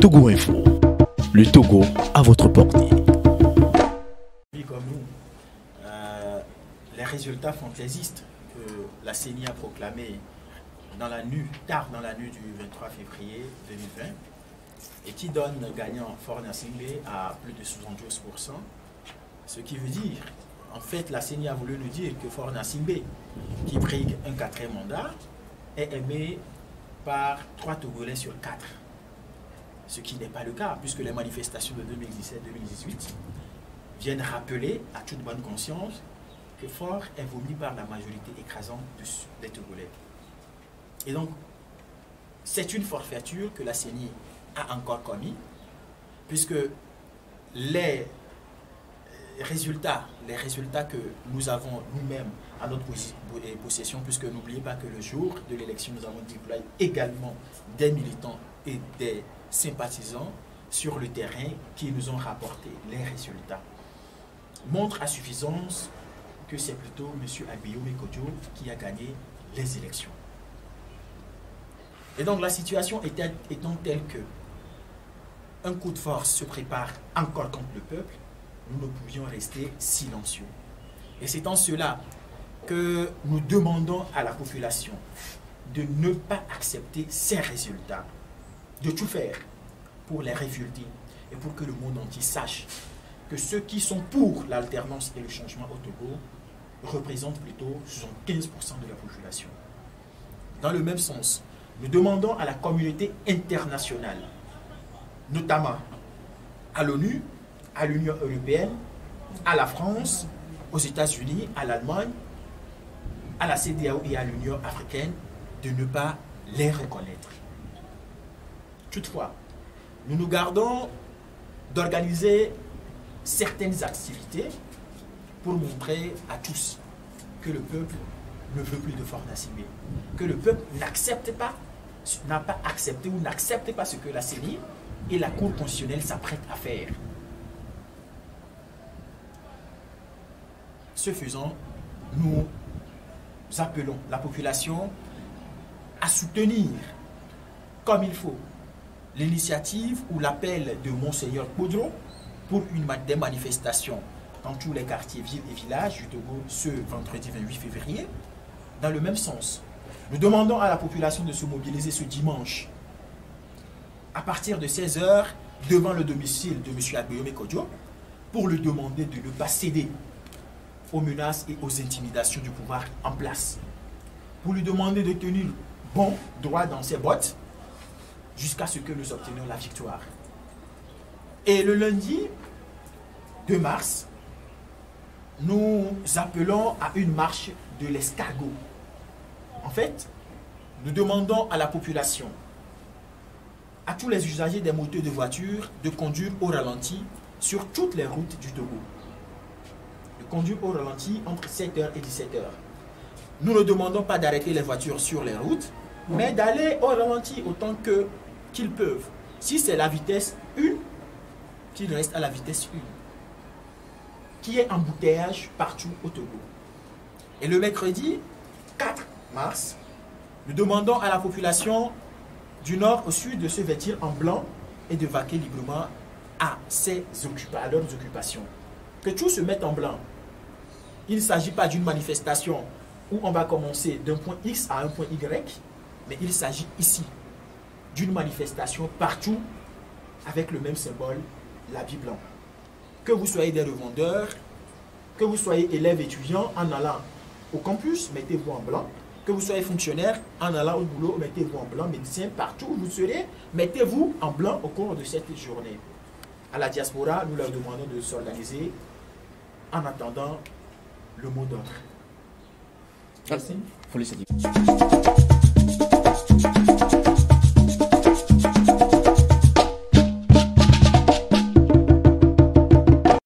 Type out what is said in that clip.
Togo Info, le Togo à votre portée. Comme nous, les résultats fantaisistes que la CENI a proclamés tard dans la nuit du 23 février 2020 et qui donne gagnant Faure Gnassingbé à plus de 72%, ce qui veut dire, en fait, la CENI a voulu nous dire que Faure Gnassingbé, qui brigue un 4e mandat, est aimé par 3 Togolais sur 4. Ce qui n'est pas le cas, puisque les manifestations de 2017-2018 viennent rappeler à toute bonne conscience que Faure est voulu par la majorité écrasante des Togolais. Et donc, c'est une forfaiture que la CENI a encore commis, puisque les résultats que nous avons nous-mêmes à notre possession, puisque n'oubliez pas que le jour de l'élection, nous avons déployé également des militants et des sympathisants sur le terrain qui nous ont rapporté les résultats, montrent à suffisance que c'est plutôt M. Agbeyome Kodjo qui a gagné les élections. Et donc la situation étant telle que un coup de force se prépare encore contre le peuple, nous ne pouvions rester silencieux. Et c'est en cela que nous demandons à la population de ne pas accepter ces résultats, de tout faire pour les réfuter et pour que le monde entier sache que ceux qui sont pour l'alternance et le changement au Togo représentent plutôt 75% de la population. Dans le même sens, nous demandons à la communauté internationale, notamment à l'ONU, à l'Union européenne, à la France, aux États-Unis, à l'Allemagne, à la CEDEAO et à l'Union africaine, de ne pas les reconnaître. Toutefois, nous nous gardons d'organiser certaines activités pour montrer à tous que le peuple ne veut plus de Faure Gnassingbé, que le peuple n'a pas accepté ou n'accepte pas ce que la CENI et la Cour constitutionnelle s'apprêtent à faire. Ce faisant, nous appelons la population à soutenir comme il faut l'initiative ou l'appel de Monseigneur Kodjo pour des manifestations dans tous les quartiers, villes et villages du Togo ce vendredi 28 février. Dans le même sens, nous demandons à la population de se mobiliser ce dimanche à partir de 16 h devant le domicile de M. Agbeyome Kodjo pour lui demander de ne pas céder aux menaces et aux intimidations du pouvoir en place, pour lui demander de tenir bon droit dans ses bottes jusqu'à ce que nous obtenions la victoire. Et le lundi 2 mars, nous appelons à une marche de l'escargot. En fait, nous demandons à la population, à tous les usagers des moteurs de voiture, de conduire au ralenti sur toutes les routes du Togo. De conduire au ralenti entre 7 h et 17 h. Nous ne demandons pas d'arrêter les voitures sur les routes, mais d'aller au ralenti autant qu'ils peuvent. Si c'est la vitesse 1, qu'ils restent à la vitesse 1. Qu'il y ait embouteillage partout au Togo. Et le mercredi 4 mars, nous demandons à la population du nord au sud de se vêtir en blanc et de vaquer librement à leurs occupations. Que tout se mette en blanc. Il ne s'agit pas d'une manifestation où on va commencer d'un point X à un point Y, mais il s'agit ici d'une manifestation partout avec le même symbole, l'habit blanc. Que vous soyez des revendeurs, que vous soyez élèves étudiants en allant au campus, mettez-vous en blanc. Que vous soyez fonctionnaire en allant au boulot, mettez-vous en blanc. Médecins, partout où vous serez, mettez-vous en blanc au cours de cette journée. À la diaspora, nous leur demandons de s'organiser en attendant le mot d'ordre. Merci.